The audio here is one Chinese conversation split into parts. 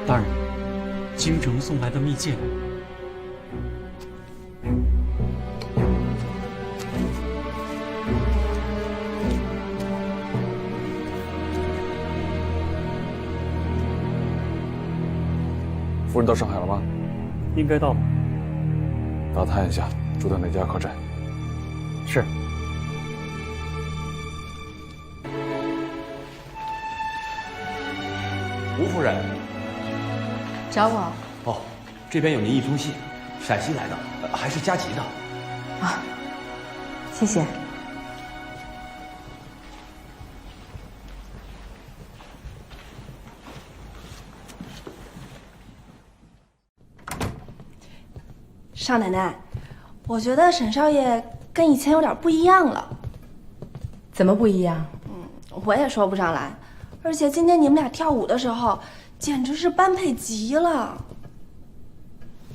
大人，京城送来的密件。夫人到上海了吗？应该到了。打探一下，住在哪家客栈。是。吴夫人，找我哦，这边有您一封信，陕西来的，还是加急的。啊，谢谢。少奶奶，我觉得沈少爷跟以前有点不一样了。怎么不一样？我也说不上来。而且今天你们俩跳舞的时候，简直是般配极了。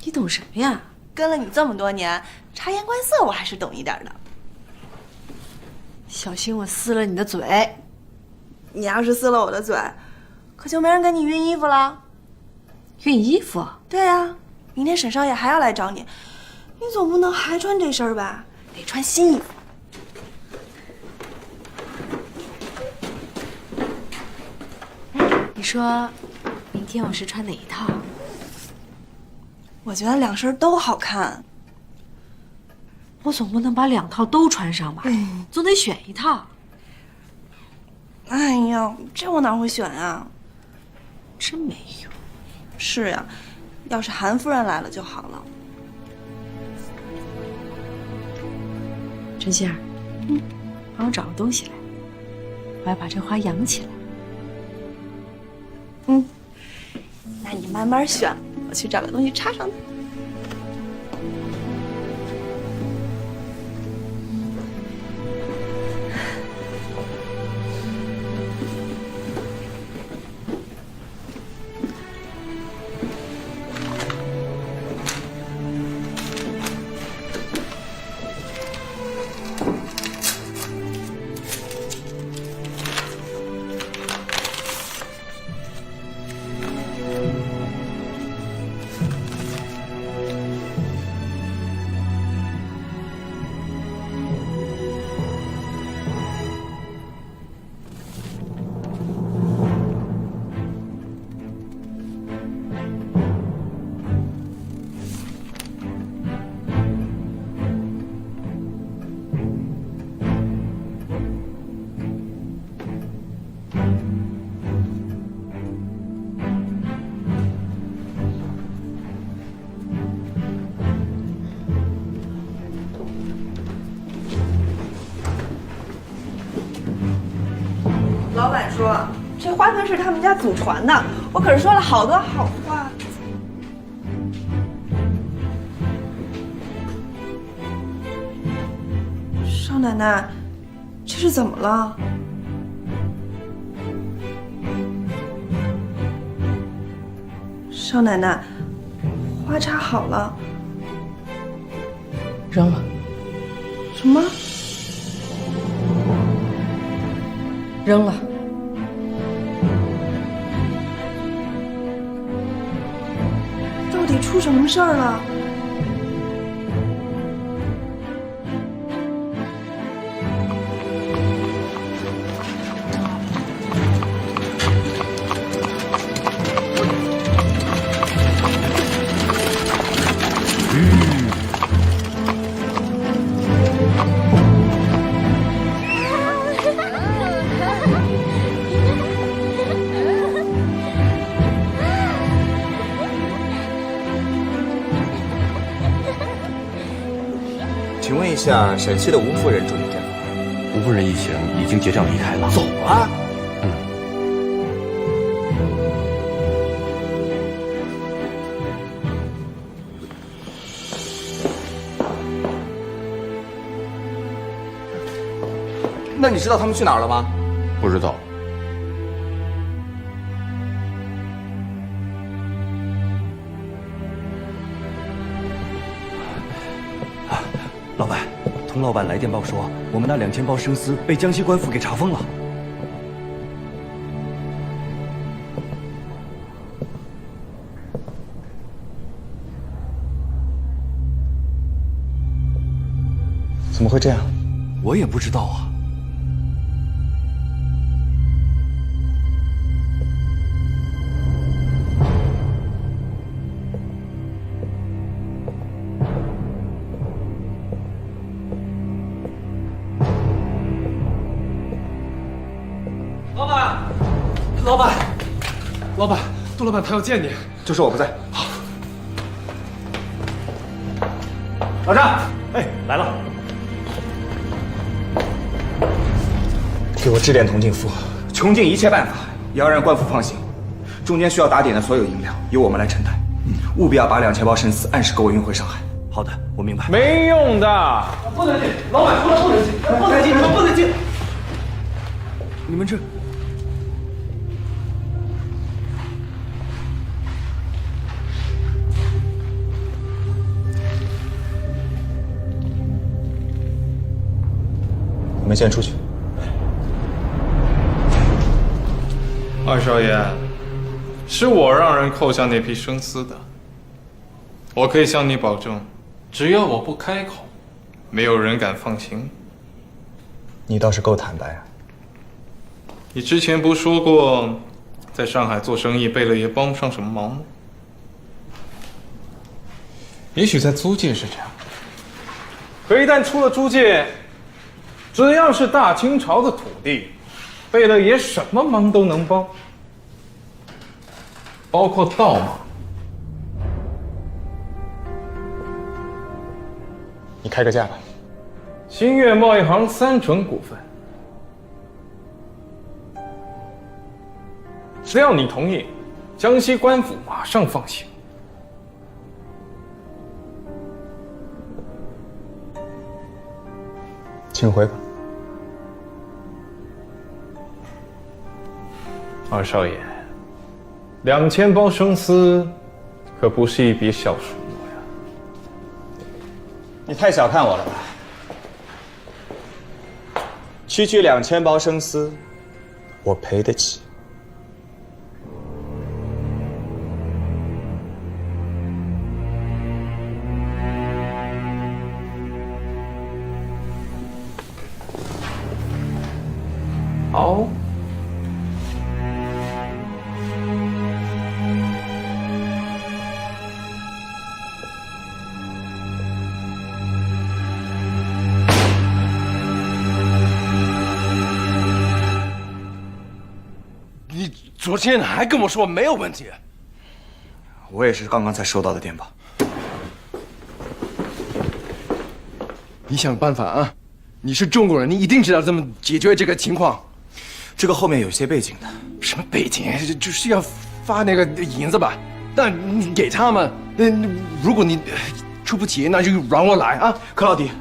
你懂什么呀？跟了你这么多年，察言观色我还是懂一点的。小心我撕了你的嘴！你要是撕了我的嘴，可就没人给你熨衣服了。熨衣服？对啊，明天沈少爷还要来找你，你总不能还穿这身吧？得穿新衣服。你说，明天我是穿哪一套？我觉得两身都好看。我总不能把2套都穿上吧？总得选一套。哎呀，这我哪会选啊？真没用。是呀，要是韩夫人来了就好了。陈杏儿，帮我找个东西来，我要把这花养起来。那你慢慢选，我去找个东西插上它。老板说这花盆是他们家祖传的，我可是说了好多好话。少奶奶，这是怎么了？少奶奶，花插好了。扔了。什么？扔了。到底出什么事儿了？请问一下，陕西的吴夫人住哪间房？吴夫人一行已经结账离开了。走啊！那你知道他们去哪儿了吗？不知道。老板，童老板来电报说，我们那2000包生丝被江西官府给查封了。怎么会这样？我也不知道啊。老板，杜老板他要见你。就说我不在。好。老张，哎，来了。给我致电童敬夫，穷尽一切办法，也要让官府放行。中间需要打点的所有银两，由我们来承担。务必要把2000包生丝按时给我运回上海。好的，我明白。没用的，不能进，老板说了不能进，不能进，你们不能进。你们这……你们先出去。二少爷，是我让人扣下那批生丝的。我可以向你保证，只要我不开口，没有人敢放行。你倒是够坦白啊！你之前不说过，在上海做生意贝勒爷帮不上什么忙吗？也许在租界是这样，可一旦出了租界，只要是大清朝的土地，贝勒爷什么忙都能帮，包括盗忙。你开个价吧。新月贸易行3成股份，只要你同意，江西官府马上放行。请回吧。二少爷，2000包生丝可不是一笔小数目呀。你太小看我了吧？区区2000包生丝，我赔得起。好。你昨天还跟我说没有问题，我也是刚刚才收到的电报。你想办法啊！你是中国人，你一定知道怎么解决这个情况。这个后面有些背景的。什么背景？就是要发那个银子吧？那你给他们，如果你出不起，那就让我来啊！克劳迪，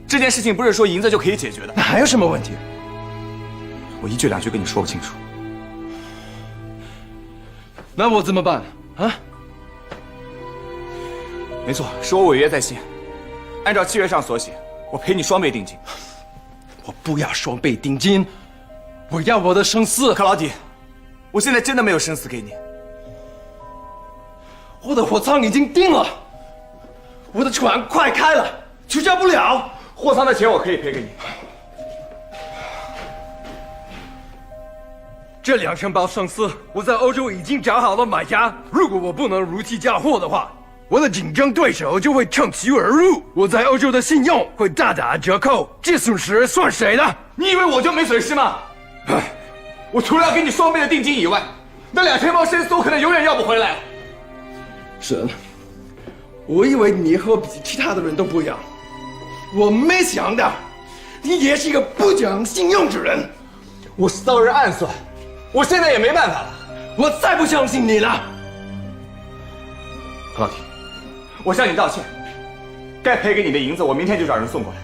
这件事情不是说银子就可以解决的。那还有什么问题？我一句两句跟你说不清楚。那我怎么办啊？没错，是我违约在先。按照契约上所写，我赔你双倍定金。我不要双倍定金，我要我的生丝。克劳迪，我现在真的没有生丝给你。我的货仓已经定了，我的船快开了，取消不了。货仓的钱我可以赔给你。这2000包生丝，我在欧洲已经找好了买家。如果我不能如期交货的话，我的竞争对手就会趁虚而入，我在欧洲的信用会大打折扣。这损失算谁的？你以为我就没损失吗？我除了要给你双倍的定金以外，那2000包生丝我可能永远要不回来了。神，我以为你和比其他的人都不一样，我没想到你也是一个不讲信用之人。我骚人暗算，我现在也没办法了。我再不相信你了。克劳迪，我向你道歉，该赔给你的银子我明天就找人送过来。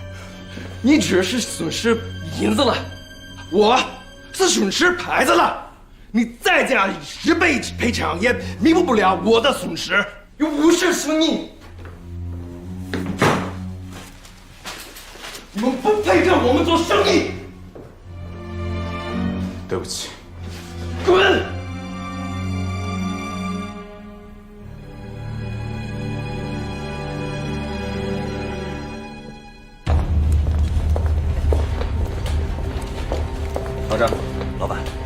你只是损失银子了，我是损失牌子了。你再加10倍赔偿也弥补不了我的损失，有50生意。你们不配跟我们做生意。对不起。滚！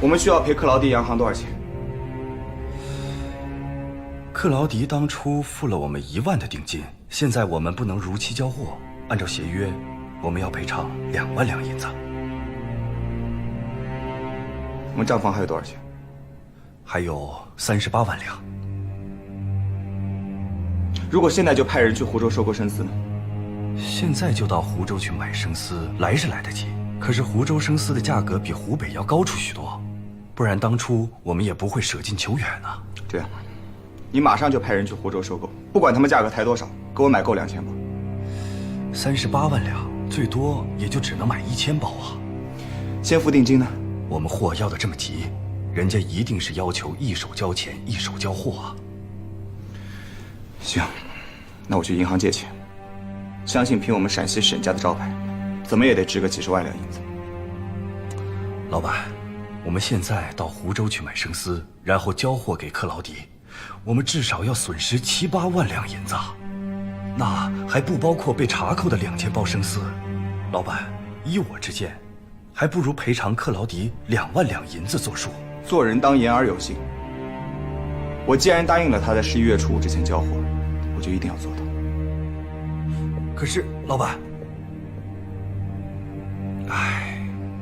我们需要赔克劳迪洋行多少钱？克劳迪当初付了我们1万的定金，现在我们不能如期交货，按照协约，我们要赔偿2万两银子。我们账房还有多少钱？还有38万两。如果现在就派人去湖州收购生丝呢？现在就到湖州去买生丝，来是来得及，可是湖州生丝的价格比湖北要高出许多，不然当初我们也不会舍近求远啊。这样，你马上就派人去湖州收购，不管他们价格抬多少，给我买够2000包。38万两，最多也就只能买1000包啊。先付定金呢？我们货要的这么急，人家一定是要求一手交钱一手交货啊。行，那我去银行借钱，相信凭我们陕西沈家的招牌，怎么也得值个几十万两银子。老板，我们现在到湖州去买生丝，然后交货给克劳迪，我们至少要损失7、8万两银子，那还不包括被查扣的2000包生丝。老板，依我之见，还不如赔偿克劳迪2万两银子作数。做人当言而有信，我既然答应了他在11月初5之前交货，我就一定要做到。可是，老板，唉。